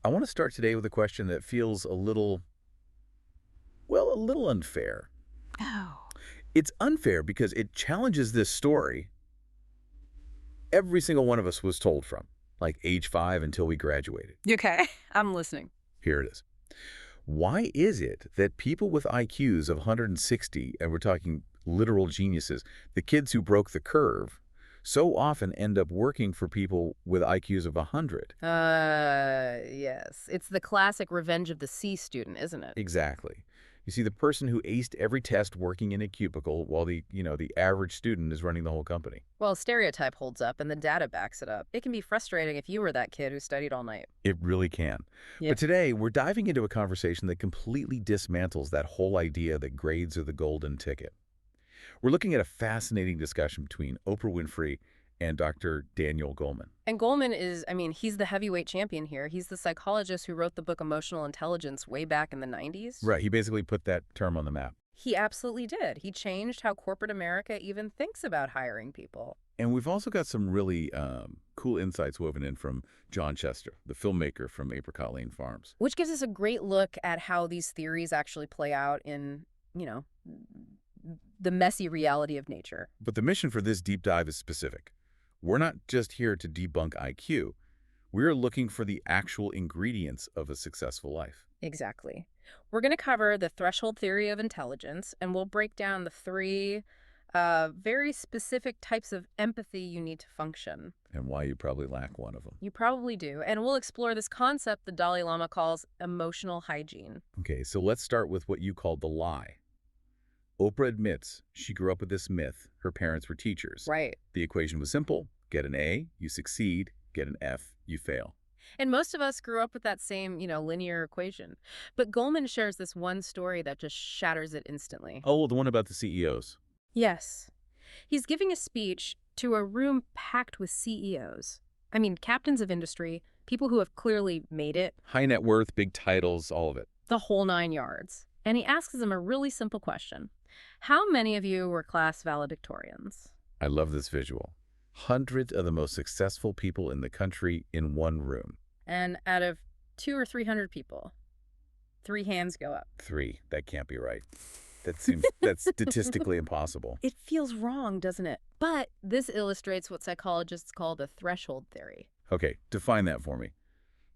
I want to start today with a question that feels a little, well, a little unfair. Oh. It's unfair because it challenges this story every single one of us was told from, like age 5 until we graduated. Okay, I'm listening. Here it is. Why is it that people with IQs of 160, and we're talking literal geniuses, the kids who broke the curve, so often end up working for people with IQs of 100? Yes. It's the classic revenge of the C student, isn't it? Exactly. You see, the person who aced every test working in a cubicle while the average student is running the whole company. Well, stereotype holds up and the data backs it up. It can be frustrating if you were that kid who studied all night. It really can. Yeah. But today, we're diving into a conversation that completely dismantles that whole idea that grades are the golden ticket. We're looking at a fascinating discussion between Oprah Winfrey and Dr. Daniel Goleman. And Goleman is, he's the heavyweight champion here. He's the psychologist who wrote the book Emotional Intelligence way back in the 90s. Right, he basically put that term on the map. He absolutely did. He changed how corporate America even thinks about hiring people. And we've also got some really cool insights woven in from John Chester, the filmmaker from Apricot Lane Farms. Which gives us a great look at how these theories actually play out in, the messy reality of nature. But the mission for this deep dive is specific. We're not just here to debunk IQ. We're looking for the actual ingredients of a successful life. Exactly. We're going to cover the threshold theory of intelligence, and we'll break down the three very specific types of empathy you need to function. And why you probably lack one of them. You probably do. And we'll explore this concept the Dalai Lama calls emotional hygiene. Okay, so let's start with what you called the lie. Oprah admits she grew up with this myth. Her parents were teachers. Right. The equation was simple. Get an A, you succeed. Get an F, you fail. And most of us grew up with that same, linear equation. But Goleman shares this one story that just shatters it instantly. Oh, the one about the CEOs. Yes. He's giving a speech to a room packed with CEOs. Captains of industry, people who have clearly made it. High net worth, big titles, all of it. The whole 9 yards. And he asks them a really simple question. How many of you were class valedictorians? I love this visual. Hundreds of the most successful people in the country in one room. And out of 200 or 300 people, 3 hands go up. 3. That can't be right. That's statistically impossible. It feels wrong, doesn't it? But this illustrates what psychologists call the threshold theory. Okay, define that for me.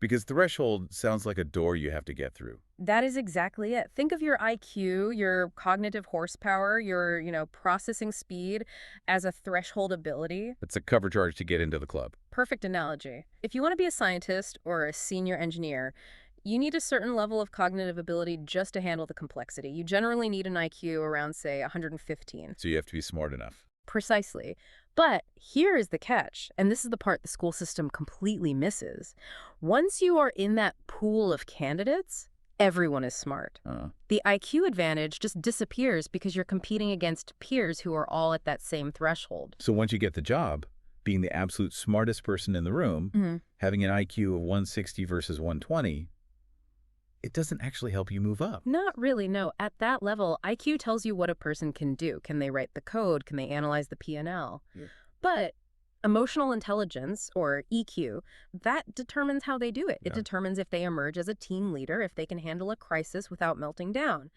Because threshold sounds like a door you have to get through. That is exactly it. Think of your IQ, your cognitive horsepower, your, processing speed as a threshold ability. It's a cover charge to get into the club. Perfect analogy. If you want to be a scientist or a senior engineer, you need a certain level of cognitive ability just to handle the complexity. You generally need an IQ around, say, 115. So you have to be smart enough. Precisely. But here is the catch, and this is the part the school system completely misses. Once you are in that pool of candidates, everyone is smart. The IQ advantage just disappears because you're competing against peers who are all at that same threshold. So once you get the job, being the absolute smartest person in the room, having an IQ of 160 versus 120, it doesn't actually help you move up. Not really, no. At that level, IQ tells you what a person can do. Can they write the code? Can they analyze the P&L? Yeah. But emotional intelligence, or EQ, that determines how they do it. It determines if they emerge as a team leader, if they can handle a crisis without melting down.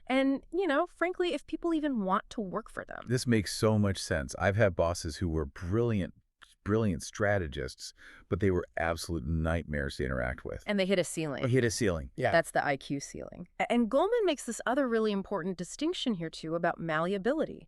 And, frankly, if people even want to work for them. This makes so much sense. I've had bosses who were brilliant strategists, but they were absolute nightmares to interact with. And they hit a ceiling. Hit a ceiling. Yeah. That's the IQ ceiling. And Goleman makes this other really important distinction here, too, about malleability.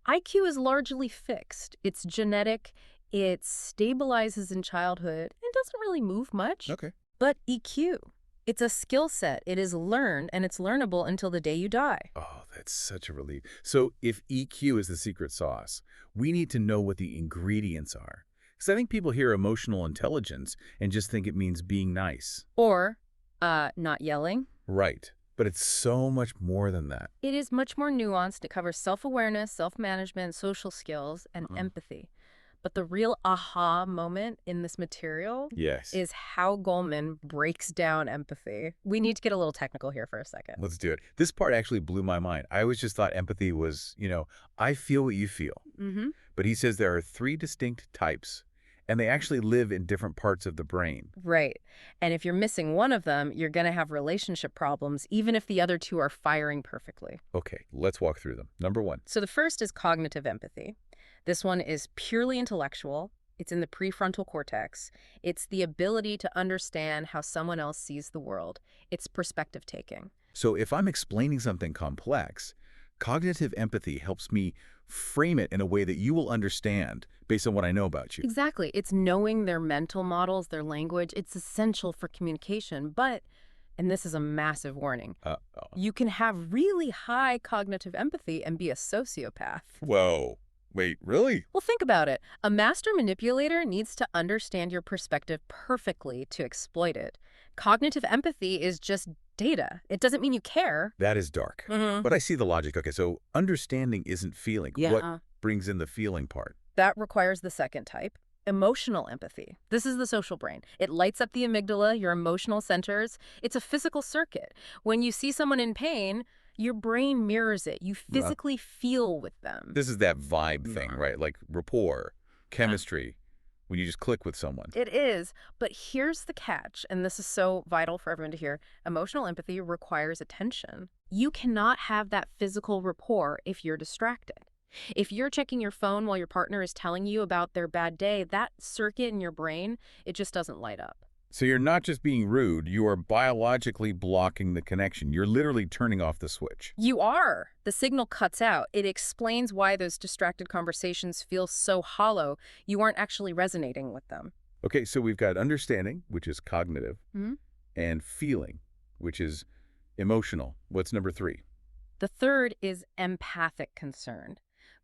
IQ is largely fixed. It's genetic. It stabilizes in childhood and doesn't really move much. Okay. But EQ, it's a skill set. It is learned, and it's learnable until the day you die. Oh, that's such a relief. So if EQ is the secret sauce, we need to know what the ingredients are. Because I think people hear emotional intelligence and just think it means being nice. Or not yelling. Right. But it's so much more than that. It is much more nuanced. It covers self-awareness, self-management, social skills, and empathy. But the real aha moment in this material is how Goleman breaks down empathy. We need to get a little technical here for a second. Let's do it. This part actually blew my mind. I always just thought empathy was, I feel what you feel. But he says there are 3 distinct types, And they actually live in different parts of the brain. Right. And if you're missing one of them, you're going to have relationship problems, even if the other two are firing perfectly. Okay, let's walk through them. Number one. So the first is cognitive empathy. This one is purely intellectual. It's in the prefrontal cortex. It's the ability to understand how someone else sees the world. It's perspective taking. So if I'm explaining something complex, cognitive empathy helps me frame it in a way that you will understand based on what I know about you. Exactly. It's knowing their mental models, their language. It's essential for communication. But, and this is a massive warning, you can have really high cognitive empathy and be a sociopath. Whoa. Wait, really? Well, think about it. A master manipulator needs to understand your perspective perfectly to exploit it. Cognitive empathy is just data. It doesn't mean you care. That is dark. But I see the logic. Okay, so understanding isn't feeling. Yeah. What brings in the feeling part? That requires the second type, emotional empathy. This is the social brain. It lights up the amygdala, your emotional centers. It's a physical circuit. When you see someone in pain, your brain mirrors it. You physically feel with them. This is that vibe thing, right? Like rapport, chemistry, when you just click with someone. It is, but here's the catch, and this is so vital for everyone to hear. Emotional empathy requires attention. You cannot have that physical rapport if you're distracted. If you're checking your phone while your partner is telling you about their bad day, that circuit in your brain, it just doesn't light up. So you're not just being rude, you are biologically blocking the connection. You're literally turning off the switch. You are. The signal cuts out. It explains why those distracted conversations feel so hollow. You aren't actually resonating with them. Okay, so we've got understanding, which is cognitive, and feeling, which is emotional. What's number three? The third is empathic concern.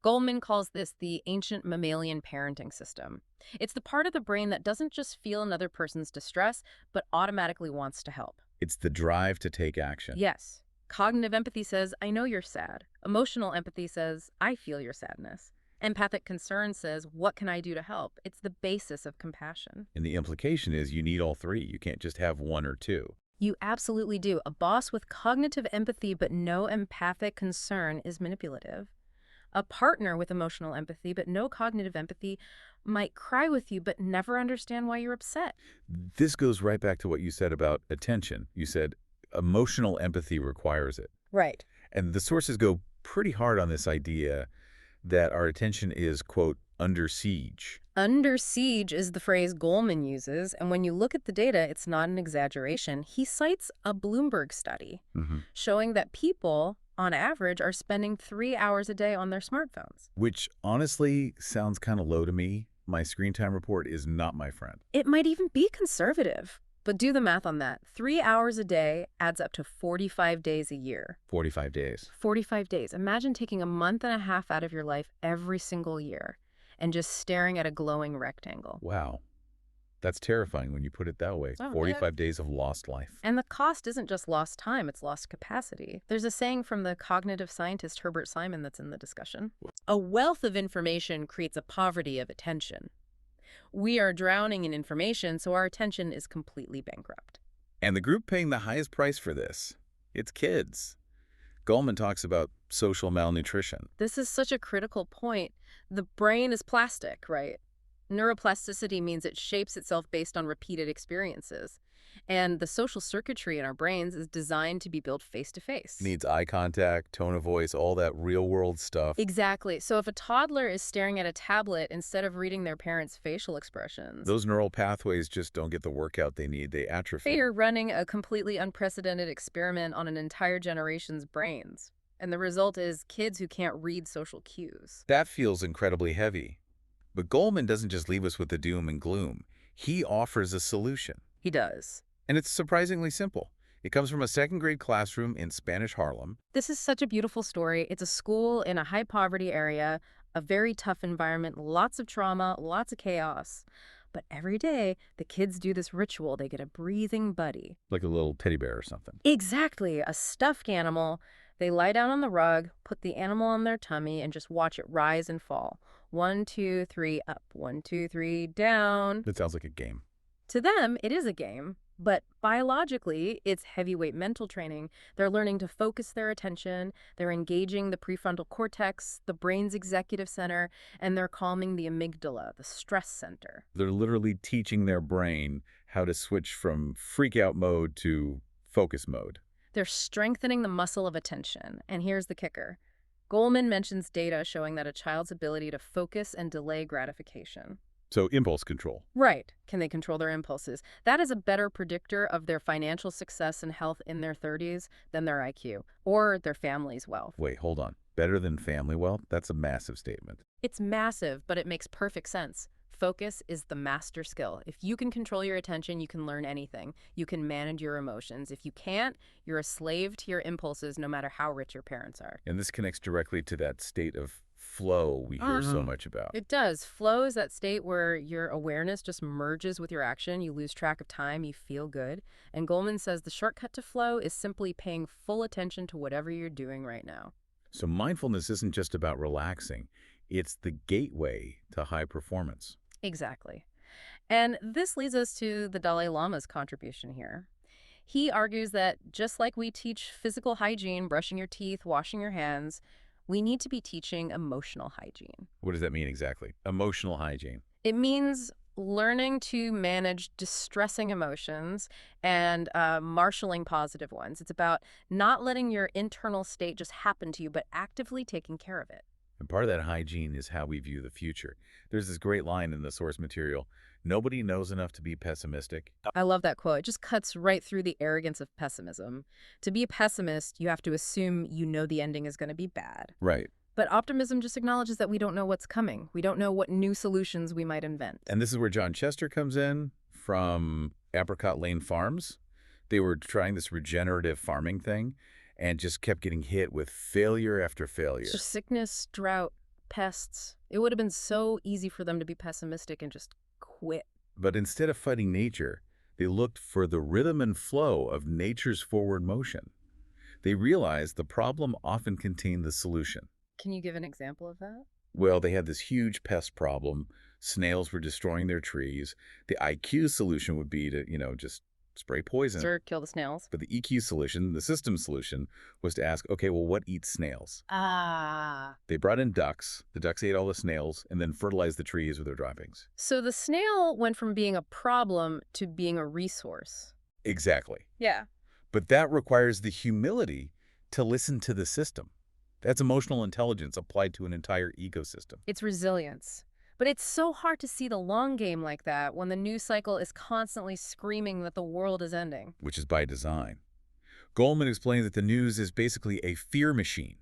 Goleman calls this the ancient mammalian parenting system. It's the part of the brain that doesn't just feel another person's distress, but automatically wants to help. It's the drive to take action. Yes. Cognitive empathy says, I know you're sad. Emotional empathy says, I feel your sadness. Empathic concern says, what can I do to help? It's the basis of compassion. And the implication is you need all three. You can't just have one or two. You absolutely do. A boss with cognitive empathy but no empathic concern is manipulative. A partner with emotional empathy but no cognitive empathy might cry with you but never understand why you're upset. This goes right back to what you said about attention. You said emotional empathy requires it. Right. And the sources go pretty hard on this idea that our attention is, quote, under siege. Under siege is the phrase Goleman uses, and when you look at the data, it's not an exaggeration. He cites a Bloomberg study showing that people, on average, are spending 3 hours a day on their smartphones. Which honestly sounds kind of low to me. My screen time report is not my friend. It might even be conservative. But do the math on that. 3 hours a day adds up to 45 days a year. 45 days. 45 days. Imagine taking a month and a half out of your life every single year and just staring at a glowing rectangle. Wow. That's terrifying when you put it that way. Oh, 45 days of lost life. And the cost isn't just lost time, it's lost capacity. There's a saying from the cognitive scientist Herbert Simon that's in the discussion. A wealth of information creates a poverty of attention. We are drowning in information, so our attention is completely bankrupt. And the group paying the highest price for this, it's kids. Goleman talks about social malnutrition. This is such a critical point. The brain is plastic, right? Neuroplasticity means it shapes itself based on repeated experiences. And the social circuitry in our brains is designed to be built face-to-face. Needs eye contact, tone of voice, all that real-world stuff. Exactly. So if a toddler is staring at a tablet instead of reading their parents' facial expressions, those neural pathways just don't get the workout they need. They atrophy. they are running a completely unprecedented experiment on an entire generation's brains. And the result is kids who can't read social cues. That feels incredibly heavy. But Goleman doesn't just leave us with the doom and gloom. He offers a solution. He does. And it's surprisingly simple. It comes from a second-grade classroom in Spanish Harlem. This is such a beautiful story. It's a school in a high-poverty area, a very tough environment, lots of trauma, lots of chaos. But every day, the kids do this ritual. They get a breathing buddy. Like a little teddy bear or something. Exactly, a stuffed animal. They lie down on the rug, put the animal on their tummy, and just watch it rise and fall. 1, 2, 3, up. 1, 2, 3, down. It sounds like a game. To them, it is a game. But biologically, it's heavyweight mental training. They're learning to focus their attention, they're engaging the prefrontal cortex, the brain's executive center, and they're calming the amygdala, the stress center. They're literally teaching their brain how to switch from freak out mode to focus mode. They're strengthening the muscle of attention. And here's the kicker. Goleman mentions data showing that a child's ability to focus and delay gratification. So impulse control. Right. Can they control their impulses? That is a better predictor of their financial success and health in their 30s than their IQ or their family's wealth. Wait, hold on. Better than family wealth? That's a massive statement. It's massive, but it makes perfect sense. Focus is the master skill. If you can control your attention, you can learn anything. You can manage your emotions. If you can't, you're a slave to your impulses no matter how rich your parents are. And this connects directly to that state of flow we hear so much about. It does. Flow is that state where your awareness just merges with your action. You lose track of time. You feel good. And Goleman says the shortcut to flow is simply paying full attention to whatever you're doing right now. So mindfulness isn't just about relaxing. It's the gateway to high performance. Exactly. And this leads us to the Dalai Lama's contribution here. He argues that just like we teach physical hygiene, brushing your teeth, washing your hands, we need to be teaching emotional hygiene. What does that mean exactly? Emotional hygiene. It means learning to manage distressing emotions and marshaling positive ones. It's about not letting your internal state just happen to you, but actively taking care of it. And part of that hygiene is how we view the future. There's this great line in the source material. Nobody knows enough to be pessimistic. I love that quote. It just cuts right through the arrogance of pessimism. To be a pessimist, you have to assume you know the ending is going to be bad. Right. But optimism just acknowledges that we don't know what's coming. We don't know what new solutions we might invent. And this is where John Chester comes in from Apricot Lane Farms. They were trying this regenerative farming thing and just kept getting hit with failure after failure. So sickness, drought, pests. It would have been so easy for them to be pessimistic and just quit. But instead of fighting nature, they looked for the rhythm and flow of nature's forward motion. They realized the problem often contained the solution. Can you give an example of that? Well, they had this huge pest problem. Snails were destroying their trees. The IQ solution would be to, just spray poison. Sir, kill the snails. But the EQ solution, the system solution, was to ask, okay, well, what eats snails? Ah. They brought in ducks. The ducks ate all the snails and then fertilized the trees with their droppings. So the snail went from being a problem to being a resource. Exactly. Yeah. But that requires the humility to listen to the system. That's emotional intelligence applied to an entire ecosystem. It's resilience. But it's so hard to see the long game like that when the news cycle is constantly screaming that the world is ending. Which is by design. Goleman explains that the news is basically a fear machine.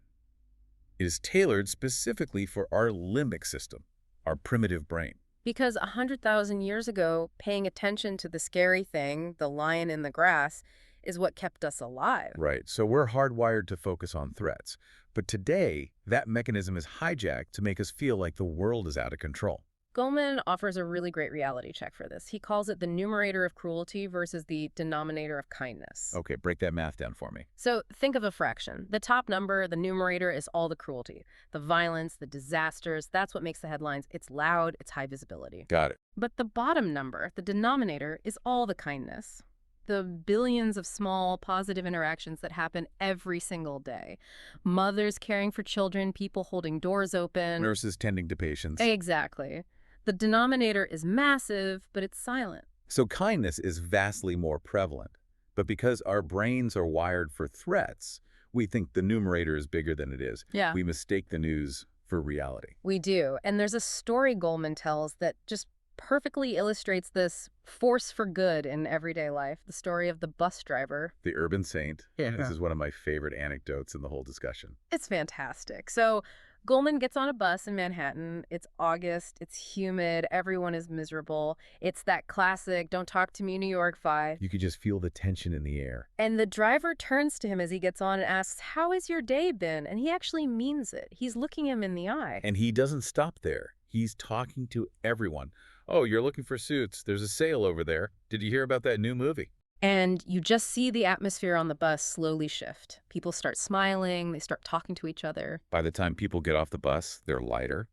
It is tailored specifically for our limbic system, our primitive brain. Because 100,000 years ago, paying attention to the scary thing, the lion in the grass, is what kept us alive. Right, so we're hardwired to focus on threats. But today, that mechanism is hijacked to make us feel like the world is out of control. Goleman offers a really great reality check for this. He calls it the numerator of cruelty versus the denominator of kindness. Okay, break that math down for me. So think of a fraction. The top number, the numerator, is all the cruelty. The violence, the disasters, that's what makes the headlines. It's loud, it's high visibility. Got it. But the bottom number, the denominator, is all the kindness. The billions of small, positive interactions that happen every single day. Mothers caring for children, people holding doors open. Nurses tending to patients. Exactly. The denominator is massive, but it's silent. So kindness is vastly more prevalent. But because our brains are wired for threats, we think the numerator is bigger than it is. Yeah. We mistake the news for reality. We do. And there's a story Goleman tells that just perfectly illustrates this force for good in everyday life. The story of the bus driver. The urban saint. Yeah. This is one of my favorite anecdotes in the whole discussion. It's fantastic. So Goleman gets on a bus in Manhattan. It's August. It's humid. Everyone is miserable. It's that classic, don't talk to me, New York vibe. You could just feel the tension in the air. And the driver turns to him as he gets on and asks, how has your day been? And he actually means it. He's looking him in the eye. And he doesn't stop there. He's talking to everyone. Oh, you're looking for suits. There's a sale over there. Did you hear about that new movie? And you just see the atmosphere on the bus slowly shift. People start smiling. They start talking to each other. By the time people get off the bus, they're lighter.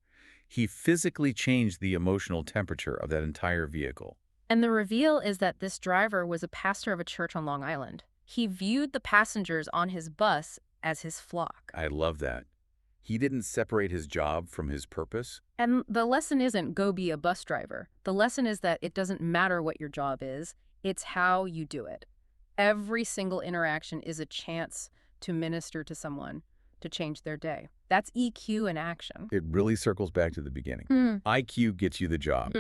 He physically changed the emotional temperature of that entire vehicle. And the reveal is that this driver was a pastor of a church on Long Island. He viewed the passengers on his bus as his flock. I love that. He didn't separate his job from his purpose. And the lesson isn't go be a bus driver. The lesson is that it doesn't matter what your job is, it's how you do it. Every single interaction is a chance to minister to someone, to change their day. That's EQ in action. It really circles back to the beginning. IQ gets you the job.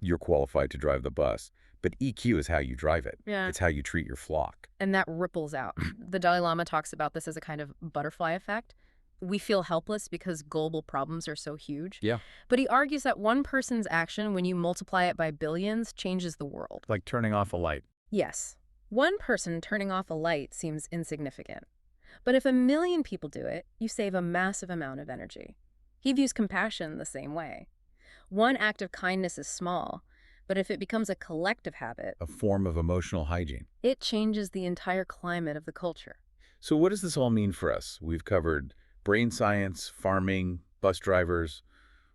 You're qualified to drive the bus. But EQ is how you drive it. Yeah. It's how you treat your flock. And that ripples out. The Dalai Lama talks about this as a kind of butterfly effect. We feel helpless because global problems are so huge. Yeah. But he argues that one person's action, when you multiply it by billions, changes the world. Like turning off a light. Yes. One person turning off a light seems insignificant. But if 1 million people do it, you save a massive amount of energy. He views compassion the same way. One act of kindness is small, but if it becomes a collective habit, A form of emotional hygiene. it changes the entire climate of the culture. So what does this all mean for us? We've covered brain science, farming, bus drivers.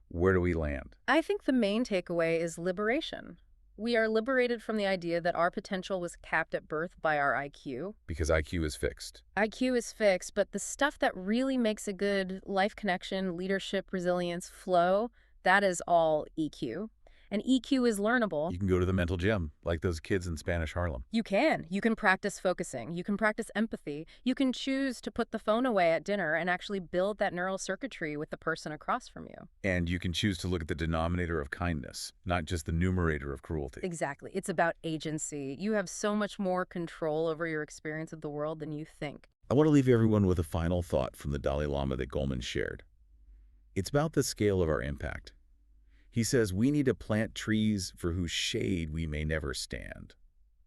Where do we land? I think the main takeaway is liberation. We are liberated from the idea that our potential was capped at birth by our IQ. Because IQ is fixed. IQ is fixed, but the stuff that really makes a good life connection, leadership, resilience, flow, that is all EQ. And EQ is learnable. You can go to the mental gym, like those kids in Spanish Harlem. You can. You can practice focusing. You can practice empathy. You can choose to put the phone away at dinner and actually build that neural circuitry with the person across from you. And you can choose to look at the denominator of kindness, not just the numerator of cruelty. Exactly. It's about agency. You have so much more control over your experience of the world than you think. I want to leave everyone with a final thought from the Dalai Lama that Goleman shared. It's about the scale of our impact. He says we need to plant trees for whose shade we may never stand.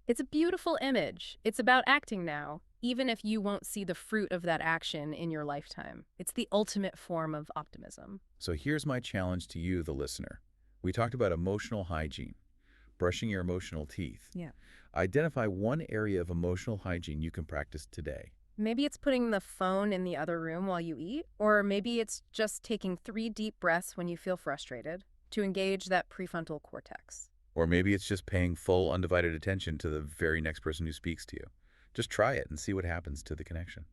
It's a beautiful image. It's about acting now, even if you won't see the fruit of that action in your lifetime. It's the ultimate form of optimism. So here's my challenge to you, the listener. We talked about emotional hygiene, brushing your emotional teeth. Yeah. Identify one area of emotional hygiene you can practice today. Maybe it's putting the phone in the other room while you eat, or maybe it's just taking 3 deep breaths when you feel frustrated to engage that prefrontal cortex. Or maybe it's just paying full, undivided attention to the very next person who speaks to you. Just try it and see what happens to the connection.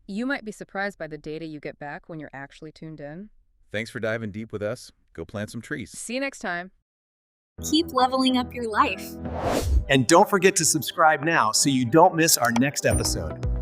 You might be surprised by the data you get back when you're actually tuned in. Thanks for diving deep with us. Go plant some trees. See you next time. Keep leveling up your life. And don't forget to subscribe now so you don't miss our next episode.